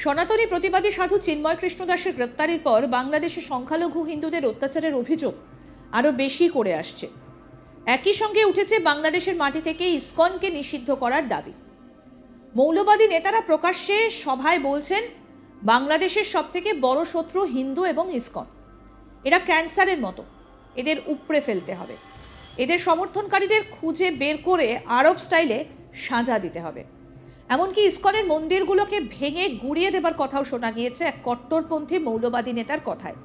সনাতনী প্রতিবাদী সাধু চিন্ময় কৃষ্ণ দাসের গ্রেপ্তারের পর বাংলাদেশে সংখ্যালঘু হিন্দুদের অত্যাচারের অভিযোগ আরও বেশি করে আসছে। একই সঙ্গে উঠেছে বাংলাদেশের মাটি থেকে ইসকনকে নিষিদ্ধ করার দাবি। মৌলবাদী নেতারা প্রকাশ্যে সভায় বলছেন বাংলাদেশের সবথেকে বড় শত্রু হিন্দু এবং ইসকন। এরা ক্যান্সারের মতো, এদের উপড়ে ফেলতে হবে। এদের সমর্থনকারীদের খুঁজে বের করে আরব স্টাইলে সাজা দিতে হবে। এমনকি ইসকনের মন্দিরগুলোকে ভেঙে গুঁড়িয়ে দেবার কথাও শোনা গিয়েছে এক কট্টরপন্থী মৌলবাদী নেতার কথায়।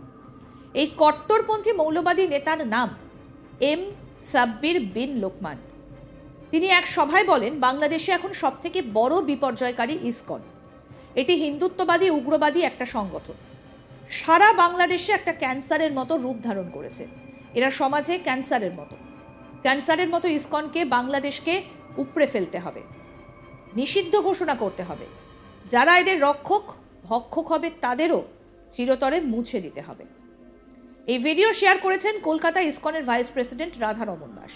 এই কট্টরপন্থী মৌলবাদী নেতার নাম এম সাব্বির বিন লোকমান। তিনি এক সভায় বলেন, বাংলাদেশে এখন সবথেকে বড় বিপর্যয়কারী ইসকন। এটি হিন্দুত্ববাদী উগ্রবাদী একটা সংগঠন। সারা বাংলাদেশে একটা ক্যান্সারের মতো রূপ ধারণ করেছে। এরা সমাজে ক্যান্সারের মতো ইসকনকে, বাংলাদেশকে উপড়ে ফেলতে হবে, নিষিদ্ধ ঘোষণা করতে হবে। যারা এদের ভক্ষক হবে তাদেরও চিরতরে মুছে দিতে হবে। এই ভিডিও শেয়ার করেছেন কলকাতা ইসকনের ভাইস প্রেসিডেন্ট রাধারমন দাস।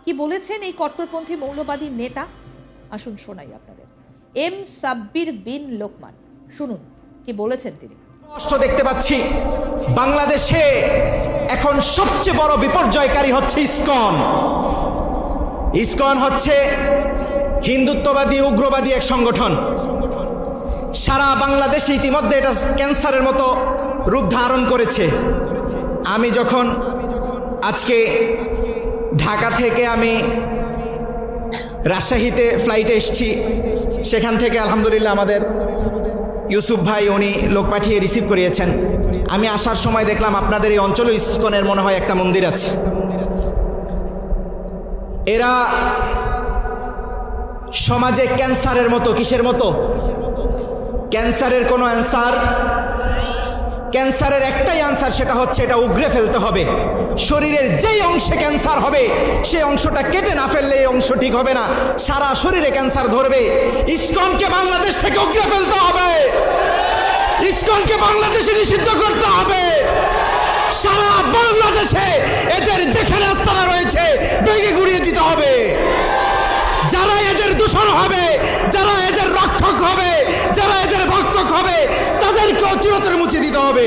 কি বলেছেন এই কট্টরপন্থী মৌলবাদী নেতা, আসুন শোনাই আপনাদের। এম সাব্বির বিন লোকমান, শুনুন কি বলেছেন তিনি। স্পষ্ট দেখতে পাচ্ছি বাংলাদেশে এখন সবচেয়ে বড় বিপর্যয়কারী হচ্ছে ইসকন। ইসকন হচ্ছে হিন্দুত্ববাদী উগ্রবাদী এক সংগঠন। সারা বাংলাদেশে ইতিমধ্যে এটা ক্যান্সারের মতো রূপ ধারণ করেছে। আমি যখন আজকে ঢাকা থেকে আমি রাজশাহীতে ফ্লাইটে এসেছি, সেখান থেকে আলহামদুলিল্লাহ আমাদের ইউসুফ ভাই উনি লোক পাঠিয়ে রিসিভ করিয়েছেন। আমি আসার সময় দেখলাম আপনাদের এই অঞ্চলে ইসকনের মনে হয় একটা মন্দির আছে। এরা সমাজে ক্যান্সারের মতো, কিসের মতো? ক্যান্সারের কোনো অ্যান্সার, ক্যান্সারের একটাই আনসার, সেটা হচ্ছে এটা উগড়ে ফেলতে হবে। শরীরের যেই অংশে ক্যান্সার হবে সেই অংশটা কেটে না ফেললে এই অংশ ঠিক হবে না, সারা শরীরে ক্যান্সার ধরবে। ইসকনকে বাংলাদেশ থেকে উগড়ে ফেলতে হবে, ইসকনকে বাংলাদেশে নিষিদ্ধ করতে হবে। সারা বাংলাদেশে এদের যেখানে আস্তানা রয়েছে ভেঙে গুড়িয়ে দিতে হবে। যারা এদের দূষণ হবে, যারা এদের রক্ষক হবে, যারা এদের ভক্ষক হবে, তাদেরকে চিরতরে মুছে দিতে হবে।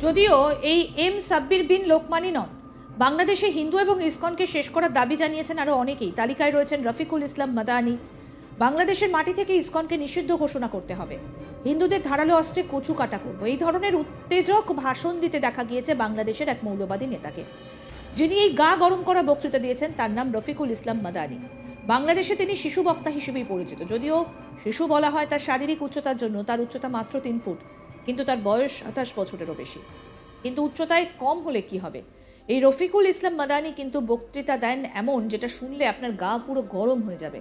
যদিও এই এম সাব্বির বিন লোকমানই নন, বাংলাদেশে হিন্দু এবং ইসকনকে শেষ করার দাবি জানিয়েছেন আরও অনেকেই। তালিকায় রয়েছেন রফিকুল ইসলাম মাদানি। বাংলাদেশের মাটি থেকে ইসকনকে নিষিদ্ধ ঘোষণা করতে হবে, হিন্দুদের ধারালো অস্ত্রে কচু কাটা করব, এই ধরনের উত্তেজক ভাষণ দিতে দেখা গিয়েছে বাংলাদেশের এক মৌলবাদী নেতাকে। যিনি এই গা গরম করা বক্তৃতা দিয়েছেন তার নাম রফিকুল ইসলাম মাদানি। বাংলাদেশে তিনি শিশু বক্তা হিসেবেই পরিচিত। যদিও শিশু বলা হয় তার শারীরিক উচ্চতার জন্য, তার উচ্চতা মাত্র 3 ফুট, কিন্তু তার বয়স 28 বছরেরও বেশি। কিন্তু উচ্চতায় কম হলে কি হবে? এই রফিকুল ইসলাম মাদানি কিন্তু বক্তৃতা দেন এমন, যেটা শুনলে আপনার গা পুরো গরম হয়ে যাবে।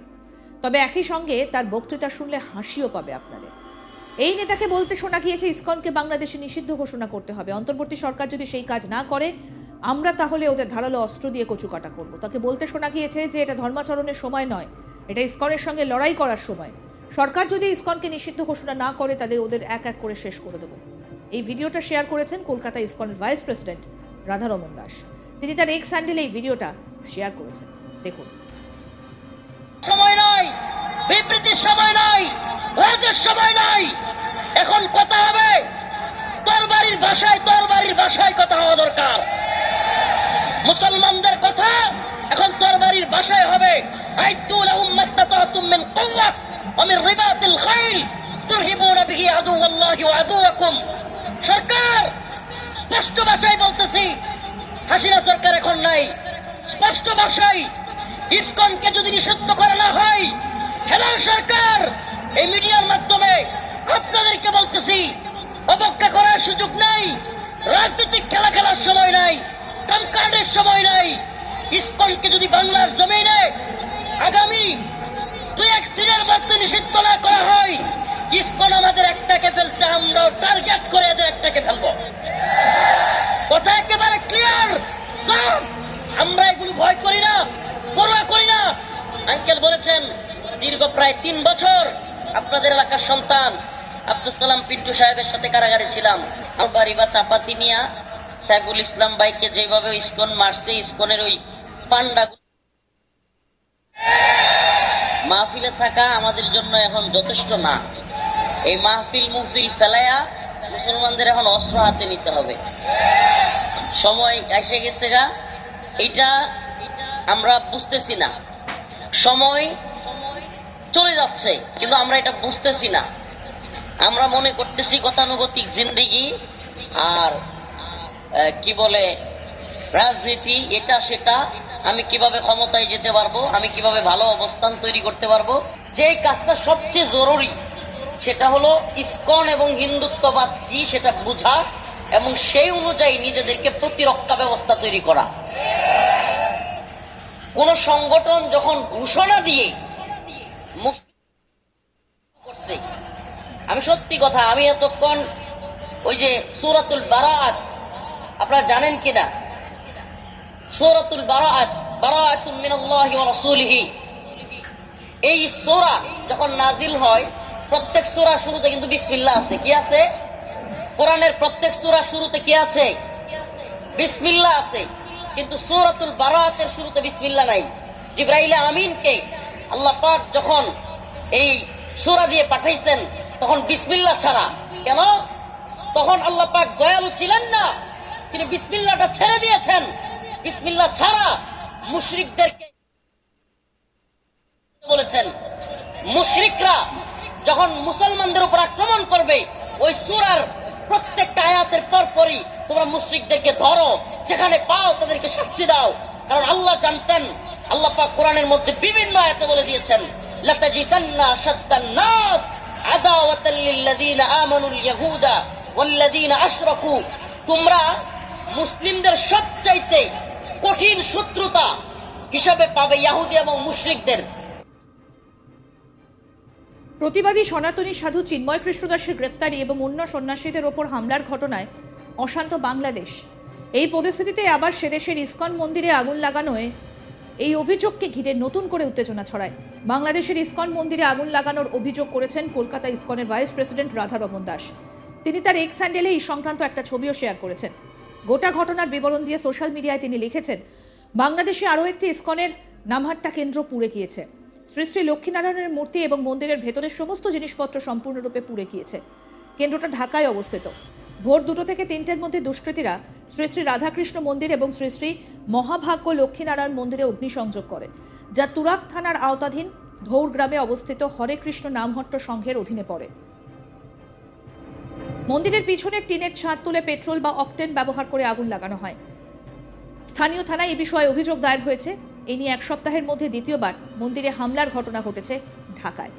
তবে একই সঙ্গে তার বক্তৃতা শুনলে হাসিও পাবে আপনাদের। এই নেতাকে বলতে শোনা গিয়েছে ইসকনকে বাংলাদেশে নিষিদ্ধ ঘোষণা করতে হবে। অন্তর্বর্তী সরকার যদি সেই কাজ না করে, আমরা তাহলে ওদের ধারালো অস্ত্র দিয়ে কচু কাটা করবো। তাকে বলতে শোনা গিয়েছে যে এটা ধর্মাচরণের সময় নয়, এটা ইসকনের সঙ্গে লড়াই করার সময়। সরকার যদি ইসকনকে নিষিদ্ধ ঘোষণা না করে, ওদের এক এক করে শেষ করে দেবো। এই ভিডিওটা শেয়ার করেছেন কলকাতা ইসকনের ভাইস প্রেসিডেন্ট রাধারমন দাস। তিনি তার এক্স হ্যান্ডেলে এই ভিডিওটা শেয়ার করেছেন, দেখুন। সময় নাই, বিবৃতির সময় নাই, রাজের সময় নাই, এখন কথা হবে তরবারির ভাষায় কথা হওয়া দরকার। মুসলমানদের কথা এখন তরবারির ভাষায় হবে। আইতু লাহুম মাসতাতাতুম মিন কুওয়া ওয়া মিন রিবাতিল খাইল তুরহিবুনা বিহি আদুওয়াল্লাহি ওয়া আদুওয়াকুম। সরকার স্পষ্ট ভাষায় বলতেছি, হাসিনা সরকার এখন নাই। স্পষ্ট ভাষায় ইসকনকে যদি নিষিদ্ধ করা না হয়, হেলাল সরকার এই মিডিয়ার মাধ্যমে আপনাদেরকে বলতেছি, অবজ্ঞা করার সুযোগ নাই, রাজনৈতিক খেলা খেলার সময় নাই, কামকাজের সময় নাই। ইসকনকে যদি বাংলার জমিনে আগামী 2-1 দিনের মধ্যে নিষিদ্ধ না করা হয়, ইসকন আমাদের একটাকে ফেলছে, আমরাও টার্গেট করে এদের একটাকে ফেলবো। কথা একেবারে ক্লিয়ার। আমরা এগুলো ভয় করি না, পরোয়া করি না। আঙ্কেল বলেছেন দীর্ঘ প্রায় 3 বছর আপনাদের এলাকার সন্তান আব্দুল সালাম পিন্টু সাহেবের সাথে কারাগারে ছিলাম। বাড়ি বা চাপাতি নিয়া সাইফুল ইসলাম ভাইকে যেভাবে ইসকন মারছে, ইসকনের ওই পান্ডা মাহফিলে থাকা আমাদের জন্য এখন যথেষ্ট না। এই মাহফিল ফেলাইয়া মুসলমানদের এখন অস্ত্র হাতে নিতে হবে। সময় এসে গেছে গা, এটা আমরা বুঝতেছি না। সময় চলে যাচ্ছে কিন্তু আমরা এটা বুঝতেছি না। আমরা মনে করতেছি গতানুগতিক জিন্দেগি আর কি বলে রাজনীতি, এটা সেটা, আমি কিভাবে ক্ষমতায় যেতে পারবো, আমি কিভাবে ভালো অবস্থান তৈরি করতে পারবো। যে কাজটা সবচেয়ে জরুরি সেটা হলো ইসকন এবং হিন্দুত্ববাদ কি সেটা বোঝা এবং সেই অনুযায়ী নিজেদেরকে প্রতিরক্ষা ব্যবস্থা তৈরি করা। কোন সংগঠন যখন ঘোষণা দিয়ে করছে, আমি সত্যি কথা, আমি এতক্ষণ ওই যে সূরাতুল বারাআত আপনারা জানেন কিনা, সূরাতুল বারাআত, বারাআতুম মিনাল্লাহি ওয়া রাসূলিহি, এই সূরা যখন নাজিল হয় প্রত্যেক সূরার শুরুতে কিন্তু বিসমিল্লাহ আছে। কি আছে? কোরআনের প্রত্যেক সূরার শুরুতে কি আছে? বিসমিল্লাহ আছে। কিন্তু সূরাতুল বারাআতের শুরুতে বিসমিল্লাহ নাই। জিবরাইল আমিনকে আল্লাহ পাক যখন এই সূরা দিয়ে পাঠাইছেন তখন বিসমিল্লাহ ছাড়া। কেন? তখন আল্লাহ পাক দয়ালু ছিলেন না, তিনি বিসমিল্লাহটা ছেড়ে দিয়েছেন। বিসমিল্লাহ ছাড়া মুশরিকদেরকে বলেছেন, মুশরিকরা যখন মুসলমানদের উপর আক্রমণ করবে ওই সূরার প্রত্যেকটা আয়াতের পরপরই তোমরা মুশরিকদেরকে ধরো, যেখানে পাও তাদেরকে শাস্তি দাও। কারণ আল্লাহ জানতেন, আল্লাহ পাক কোরআনের মধ্যে বিভিন্ন আয়াতে বলে দিয়েছেন, লাতাজিদান্না আশাদ্দান নাস আদাওয়াতাল লিল্লাযিনা আমানুল ইয়াহুদা ওয়াল্লাযিনা আশরাকু, তোমরা মুসলিমদের সবচাইতে কঠিন শত্রুতা হিসাবে পাবে ইহুদি এবং মুশরিকদের। প্রতিবাদী সনাতনী সাধু চিন্ময় কৃষ্ণ দাসের গ্রেপ্তারি এবং অন্য সন্ন্যাসীদের ওপর হামলার ঘটনায় অশান্ত বাংলাদেশ। এই পরিস্থিতিতে আবার সেদেশের ইসকন মন্দিরে আগুন লাগানোয় এই অভিযোগকে ঘিরে নতুন করে উত্তেজনা ছড়ায়। বাংলাদেশের ইসকন মন্দিরে আগুন লাগানোর অভিযোগ করেছেন কলকাতা ইসকনের ভাইস প্রেসিডেন্ট রাধারমন দাস। তিনি তার এক্স হ্যান্ডেলে এই সংক্রান্ত একটা ছবিও শেয়ার করেছেন। গোটা ঘটনার বিবরণ দিয়ে সোশ্যাল মিডিয়ায় তিনি লিখেছেন, বাংলাদেশে আরও একটি ইসকনের নামহাট্টা কেন্দ্র পুড়ে গিয়েছে। শ্রী শ্রী লক্ষ্মীনারায়ণের মূর্তি এবং মন্দিরের ভেতরের সমস্ত জিনিসপত্র সম্পূর্ণরূপে পুড়ে গিয়েছে। কেন্দ্রটা ঢাকায় অবস্থিত। ভোর 2 থেকে 3টের মধ্যে দুষ্কৃতীরা শ্রী শ্রী রাধাকৃষ্ণ মন্দির এবং শ্রী শ্রী মহাভাগ্য লক্ষ্মীনারায়ণ মন্দিরে অগ্নিসংযোগ করে, যা তুরাগ থানার আওতাধীন ধৌর গ্রামে অবস্থিত হরে কৃষ্ণ নামহট্ট সংঘের অধীনে পড়ে। মন্দিরের পিছনের টিনের ছাদ তুলে পেট্রোল বা অকটেন ব্যবহার করে আগুন লাগানো হয়। স্থানীয় থানায় এ বিষয়ে অভিযোগ দায়ের হয়েছে। এই নিয়ে 1 সপ্তাহের মধ্যে দ্বিতীয়বার মন্দিরে হামলার ঘটনা ঘটেছে ঢাকায়।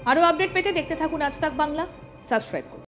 আরও আপডেট পেতে দেখতে থাকুন আজ তাক বাংলা, সাবস্ক্রাইব করুন।